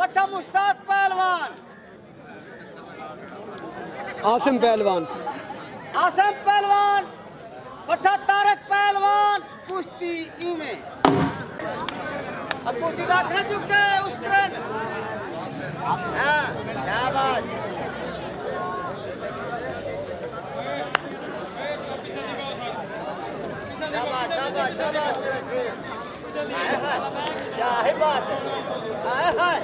पट्टा मुश्ताक पहलवान, आसिम पहलवान, आसम पहलवान, पट्टा तारक पहलवान, कुश्ती इमे। अब कुश्ती दाखिला चुके उस ट्रेन। हाँ, शाबाश। शाबाश, शाबाश, शाबाश मेरा शेर। हाय हाय, क्या है बात है, हाय हाय।